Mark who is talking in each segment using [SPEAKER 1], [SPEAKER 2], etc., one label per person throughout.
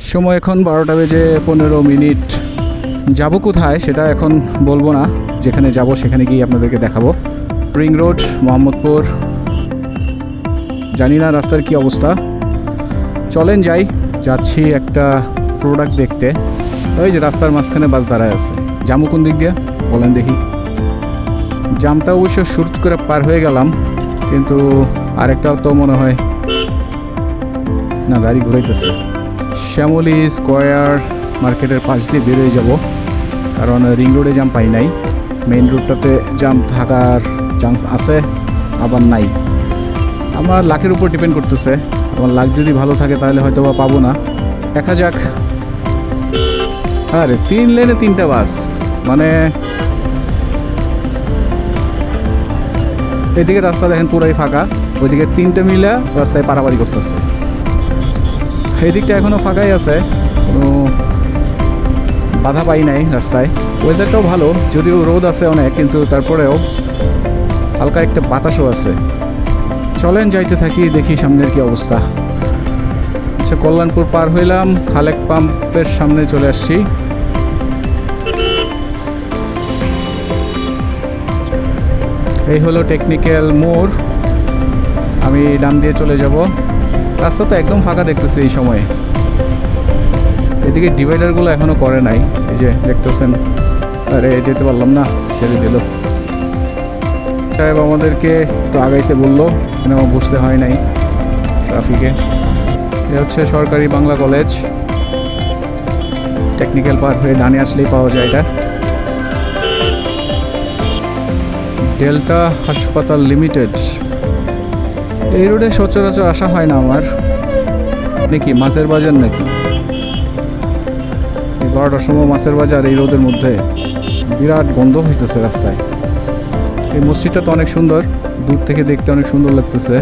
[SPEAKER 1] সময় এখন 12টা বেজে 15 মিনিট। যাব কোথায় সেটা এখন বলবো না, যেখানে যাব সেখানে গিয়ে আপনাদেরকে দেখাবো। Ring road, Mohammadpur. জানি না রাস্তার কি অবস্থা, চলেন যাই। যাচ্ছি একটা প্রোডাক্ট দেখতে। ওই যে রাস্তার মাঝখানে বাস দাঁড়ায় আছে। যাবো কোন দিক দিয়ে বলেন দেখি। জামটা অবশ্য শুট করে পার হয়ে গেলাম, কিন্তু আরেকটাও তো মনে হয় না, গাড়ি ঘুরাইতেছে। শ্যামলী স্কোয়ার মার্কেটের পাশ দিয়ে বেরোয় যাব, কারণ রিং রোডে জাম পাই নাই। মেইন রোডটাতে জাম থাকার চান্স আছে, আবার নাই। আমার লাখের উপর ডিপেন্ড করতেছে। আমার লাখ যদি ভালো থাকে তাহলে হয়তো বা পাবো না, দেখা যাক। আরে 3 লেনে 3টা বাস, মানে এদিকে রাস্তা দেখেন পুরাই ফাঁকা, ওইদিকে 3টে মিলে রাস্তায় পারাপারি করতেছে। এই দিকটা এখনও ফাঁকাই আছে, কোনো বাধা পাই নাই রাস্তায়। ওয়েদারটাও ভালো, যদিও রোদ আছে অনেক, কিন্তু তারপরেও হালকা একটা বাতাসও আছে। চলেন যাইতে থাকি, দেখি সামনের কি অবস্থা। আচ্ছা, কল্যাণপুর পার হইলাম, খালেক পাম্পের সামনে চলে আসছি। এই হলো টেকনিক্যাল মোড়। আমি ডান দিয়ে চলে যাব। রাস্তা তো একদম ফাঁকা দেখতেছি এই সময়ে। এদিকে ডিভাইডারগুলো এখনও করে নাই, এই যে দেখতেছেন। আরে যেতে পারলাম না, ছেড়ে দিল সাহেব। আমাদেরকে একটু আগাইতে বললো, কেন বুঝতে হয় নাই ট্রাফিকে। এ হচ্ছে সরকারি বাংলা কলেজ। টেকনিক্যাল পার হয়ে ডানে আসলেই পাওয়া যায় এটা। ডেল্টা হাসপাতাল লিমিটেড। এই রোডে সচরাচর আসা হয় না আমার। নাকি মাছের বাজার নাকি? এই 12টার সময় মাছের বাজার এই রোদের মধ্যে বিরাট বন্ধ হইতেছে রাস্তায়। এই মসজিদটা তো অনেক সুন্দর, দূর থেকে দেখতে অনেক সুন্দর লাগতেছে।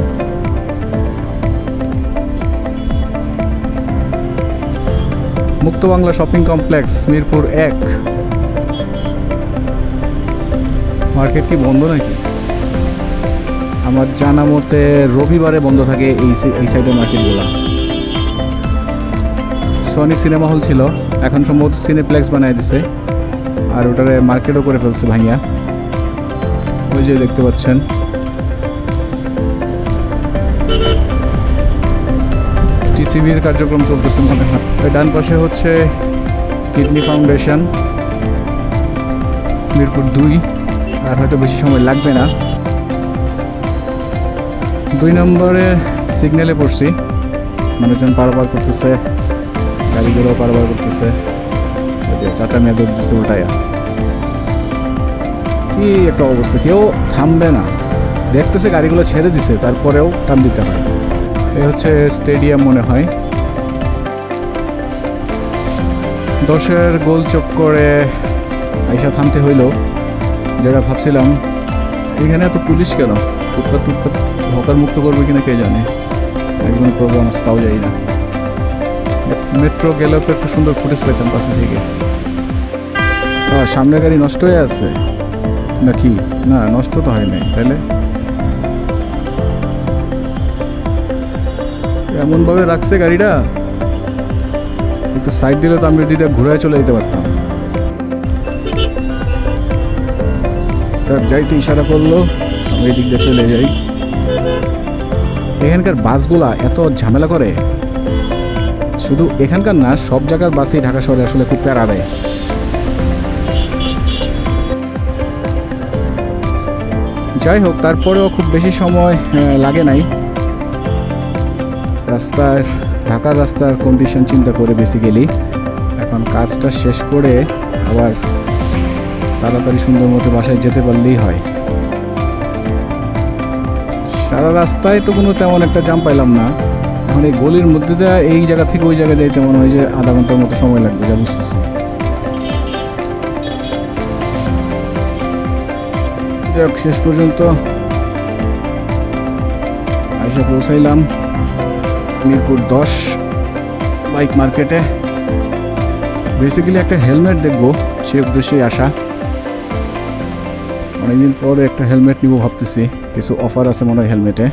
[SPEAKER 1] মুক্ত Bangla shopping complex, Mirpur 1। Market কি বন্ধ নাকি? আমার জানা মতে রবিবারে বন্ধ থাকে এই সাইডের মার্কেটগুলো। সনি সিনেমা হল ছিল, এখন সম্ভবত সিনেপ্লেক্স বানাই দিছে, আর ওটারে মার্কেটও করে ফেলছে ভাইয়া। ওই যে দেখতে পাচ্ছেন। টিসিবির কার্যক্রম চলতেছে মনে হয়। ডান পাশে হচ্ছে কিডনি ফাউন্ডেশন, মিরপুর 2। আর হয়তো বেশি সময় লাগবে না। 2 নম্বরে সিগন্যালে পড়ছি, মানুষজন পারাপার করতেছে, গাড়িগুলো পারাপার করতেছে। চাচা মেয়ে দৌড় দিচ্ছে উল্টায়া। কি একটা অবস্থা, কেউ থামবে না। দেখতেছে গাড়িগুলো ছেড়ে দিছে, তারপরেও টান দিতে হয়। এ হচ্ছে স্টেডিয়াম মনে হয়। 10-এর গোল চক্করে আইসা থামতে হইল। যেটা ভাবছিলাম, এখানে এত পুলিশ কেন? ফুটপাত টুটপাত হকার মুক্ত করবে কিনা কে জানে। একদম প্রবলেম আছে, তাও যাই না। মেট্রো গেলেও তো একটা সুন্দর ফুটেজ পেতাম কাছে থেকে। সামনে গাড়ি নষ্ট হয়ে আছে নাকি? না, নষ্ট তো হয় নাই। তাহলে এমনভাবে রাখছে গাড়িটা, একটু সাইড দিলে তো আমি ওদিকে ঘুরায় চলে যেতে পারতাম। যাইতে ইশারা করলো, আমি এই দিক দিয়ে চলে যাই। এখানকার বাসগুলা এত ঝামেলা করে, শুধু এখানকার না, সব জায়গার বাসই ঢাকা শহরে আসলে খুব প্যারা দেয়। যাই হোক, তারপরেও খুব বেশি সময় লাগে নাই। ঢাকার রাস্তার কন্ডিশন চিন্তা করে বেসিক্যালি এখন কাজটা শেষ করে আবার তাড়াতাড়ি সুন্দর মতো বাসায় যেতে পারলেই হয়। সারা রাস্তায় তো কোনো তেমন একটা জাম পাইলাম না। এখন এই গলির মধ্যে দিয়ে এই জায়গা থেকে ওই জায়গায় যাইতে মনে হয় যে আধা ঘন্টার মতো সময় লাগবে, যা বুঝতেছি। যাক, শেষ পর্যন্ত আইসা পৌঁছাইলাম মিরপুর 10 বাইক মার্কেটে। বেসিক্যালি একটা হেলমেট দেখবো, সে উদ্দেশ্যেই আসা। অনেকদিন পরে একটা হেলমেট নিব ভাবতেছি, কিছু অফার আছে মনে হয় হেলমেটে।